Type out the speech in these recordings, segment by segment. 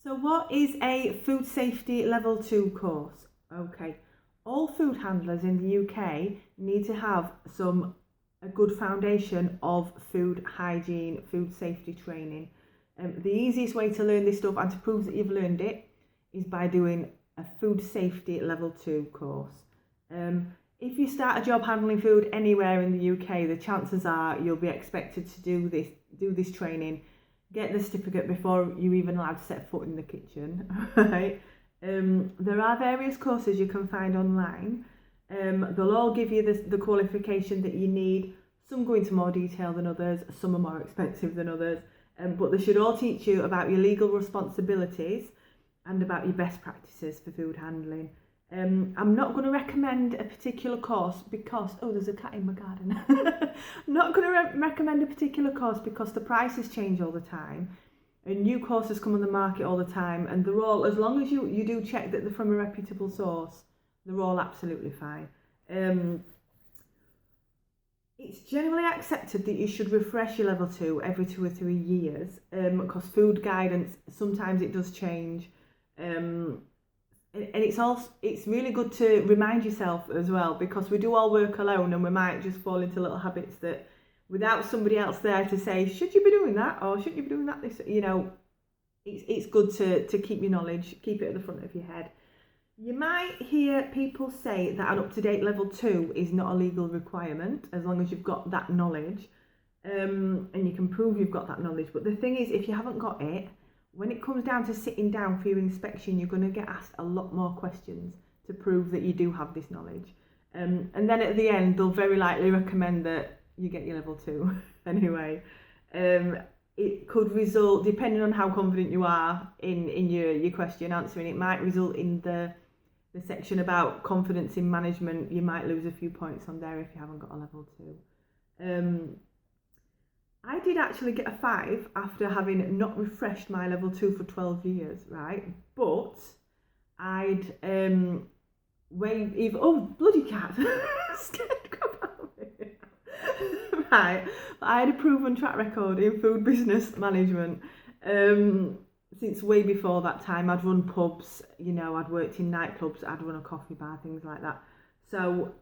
So what is a food safety level 2 course? Okay, all food handlers in the UK need to have a good foundation of food hygiene, food safety training. The easiest way to learn this stuff and to prove that you've learned it is by doing a food safety level 2 course. If you start a job handling food anywhere in the UK, the chances are you'll be expected to do this training, get the certificate before you're even allowed to set foot in the kitchen, right? There are various courses you can find online. They'll all give you the qualification that you need. Some go into more detail than others, some are more expensive than others, but they should all teach you about your legal responsibilities and about your best practices for food handling. I'm not going to recommend a particular course because, there's a cat in my garden. I'm not going to recommend a particular course because the prices change all the time and new courses come on the market all the time, and they're all, as long as you do check that they're from a reputable source, they're all absolutely fine. It's generally accepted that you should refresh your level 2 every 2 or 3 years because food guidance, sometimes it does change. And it's really good to remind yourself as well, because we do all work alone and we might just fall into little habits that without somebody else there to say, should you be doing that or shouldn't you be doing that, it's good to keep your knowledge, keep it at the front of your head. You might hear people say that an up-to-date level 2 is not a legal requirement as long as you've got that knowledge, and you can prove you've got that knowledge. But the thing is, if you haven't got it, when it comes down to sitting down for your inspection, you're going to get asked a lot more questions to prove that you do have this knowledge. And then at the end, they'll very likely recommend that you get your level 2 anyway. It could result, depending on how confident you are in your question answering, it might result in the section about confidence in management. You might lose a few points on there if you haven't got a level 2. I did actually get a 5 after having not refreshed my level 2 for 12 years, right? But I'd bloody cat, scared the crap out of me. Right, but I had a proven track record in food business management. Since way before that time, I'd run pubs, I'd worked in nightclubs, I'd run a coffee bar, things like that. So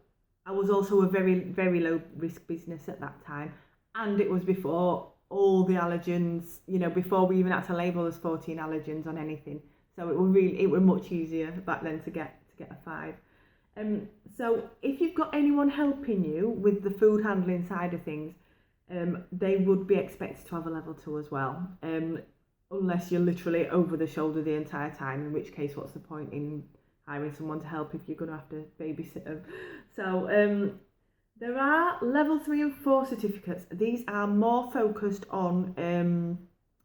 I was also a very, very low risk business at that time. And it was before all the allergens, before we even had to label as 14 allergens on anything. So it was much easier back then to get a 5. So if you've got anyone helping you with the food handling side of things, they would be expected to have a level 2 as well. Unless you're literally over the shoulder the entire time, in which case what's the point in hiring someone to help if you're going to have to babysit them. So there are level 3 and 4 certificates. These are more focused on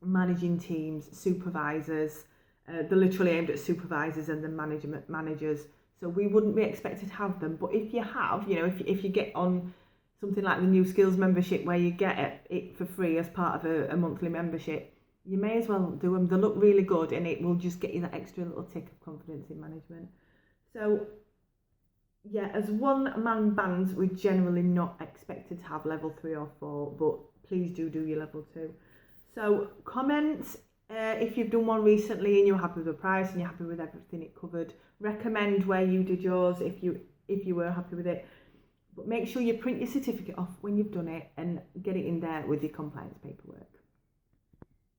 managing teams, supervisors. They're literally aimed at supervisors and the managers. So we wouldn't be expected to have them. But if you have, if you get on something like the new skills membership where you get it for free as part of a monthly membership, you may as well do them. They look really good and it will just get you that extra little tick of confidence in management. So yeah, as one-man bands, we're generally not expected to have level 3 or 4, but please do your level 2. So comment if you've done one recently and you're happy with the price and you're happy with everything it covered. Recommend where you did yours if you were happy with it. But make sure you print your certificate off when you've done it and get it in there with your compliance paperwork.